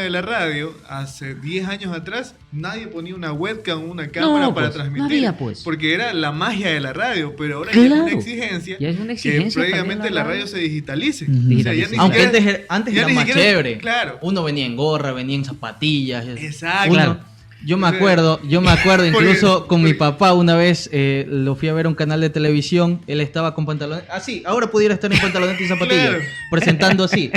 de la radio, hace 10 años atrás, nadie ponía una webcam o una cámara para transmitir. No había, pues. Porque era la magia de la radio, pero ahora Claro. ya es una exigencia, Ya es una exigencia que prácticamente también la radio se digitalice. Digitalice. O sea, ya ni Aunque siquiera- antes ya era ni más siquiera- chévere. Claro. Uno venía en gorra, venía en zapatillas. Exacto. Claro. Yo me O sea, acuerdo incluso porque- con mi papá una vez lo fui a ver a un canal de televisión, él estaba con pantalones, así, ahora pudiera estar en pantalones y zapatillas, Claro. presentando así,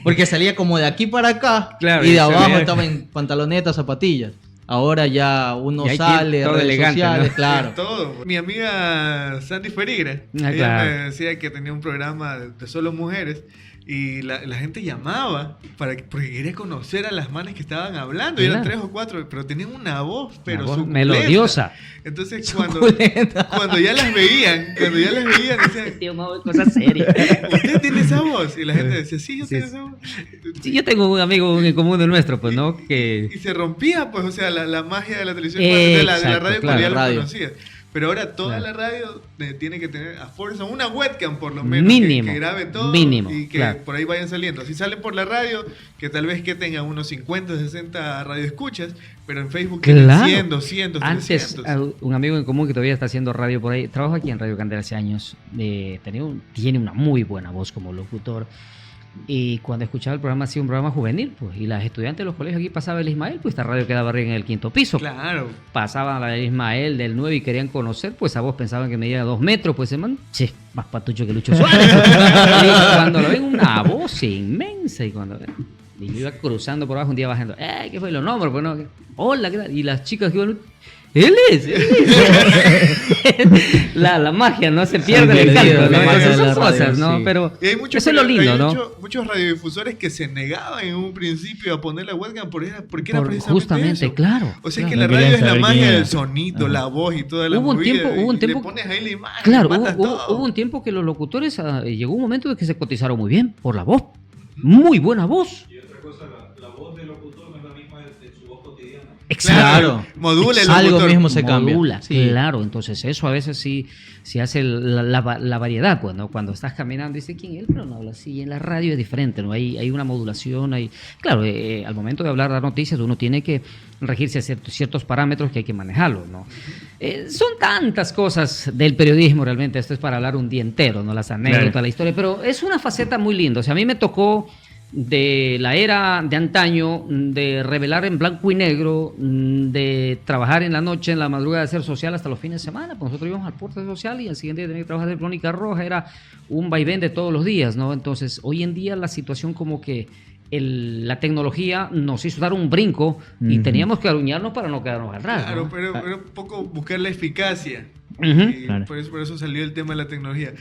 porque salía como de aquí para acá Claro, y y de se abajo veía- estaba en pantalonetas, zapatillas. Ahora ya uno Y hay que ir sale, todo redes elegante, sociales, ¿no? claro. Todo. Mi amiga Sandy Ferigra, ella claro. me decía que tenía un programa de solo mujeres y la gente llamaba porque quería conocer a las manes que estaban hablando. Y eran Claro. 3 o 4, pero tenían una voz, pero Una voz suculenta. melodiosa. Entonces Suculenta. cuando ya las veían, decían, Tío, Mau, cosas serias. ¿usted tiene esa voz? Y la gente decía, sí, yo Sí, tengo sí. esa voz. Sí, yo tengo un amigo en común de nuestro, pues, ¿no? Que Y se rompía, pues, o sea, la magia de la televisión, Exacto, de la radio claro, cuando ya lo radio. conocías. Pero ahora toda Claro. la radio tiene que tener a fuerza una webcam por lo menos Mínimo, que grabe todo mínimo, y que claro. por ahí vayan saliendo. Si salen por la radio, que tal vez que tengan unos 50, 60 radioescuchas, pero en Facebook tienen Claro. 100, 200, antes, 300. un amigo en común que todavía está haciendo radio por ahí, trabaja aquí en Radio Candela hace años, tiene una muy buena voz como locutor. Y cuando escuchaba el programa, hacía un programa juvenil, pues, y las estudiantes de los colegios aquí pasaba el Ismael, pues esta radio quedaba arriba en el 5º piso. Claro. Pasaban a la Ismael del 9 y querían conocer, pues a vos pensaban que medía 2 metros, pues se man, che, más patucho que Lucho Suárez. Y cuando lo ven, una voz inmensa, y cuando y yo iba cruzando por abajo un día bajando, ¿qué fue? Lo nombro, pues no, hola, ¿qué tal? Y las chicas que iban, él es. la magia no se pierde Sí, el encanto, la ¿no? magia Entonces de son la radio, cosas, ¿no? sí. Pero Y hay muchos, eso es lo lindo, hay ¿no? muchos radiodifusores que se negaban en un principio a poner la webcam porque era precisamente Justamente, eso. claro. O sea, claro. que la No radio querían es la saber magia quién del era. sonido, Ajá. la voz y toda la Hubo un movida. tiempo- Y le pones ahí la imagen Claro, y matas todo. hubo un tiempo que los locutores, llegó un momento de que se cotizaron muy bien por la voz. Muy buena voz. Y otra cosa, la voz del locutor no es la misma de su voz cotidiana. Claro. Modula el Algo locutor. mismo se cambia. Modula, Sí. claro. Entonces eso a veces sí hace la variedad, pues, ¿no? Cuando estás caminando dice quién es él, pero no habla así. En la radio es diferente, ¿no? Hay una modulación, claro, al momento de hablar, dar noticias, uno tiene que regirse a ciertos parámetros que hay que manejarlos, ¿no? Son tantas cosas del periodismo realmente, esto es para hablar un día entero, ¿no? Las anécdotas, Claro. la historia, pero es una faceta muy linda. O sea, a mí me tocó de la era de antaño, de revelar en blanco y negro, de trabajar en la noche, en la madrugada, de hacer social hasta los fines de semana. Pues nosotros íbamos al portal social y al siguiente día tenía que trabajar de Crónica Roja, era un vaivén de todos los días, ¿no? Entonces, hoy en día la situación como que la tecnología nos hizo dar un brinco y Ujú. teníamos que aruñarnos para no quedarnos atrás, Claro, ¿no? pero un poco buscar la eficacia. Ujú. Y Claro. por eso salió el tema de la tecnología.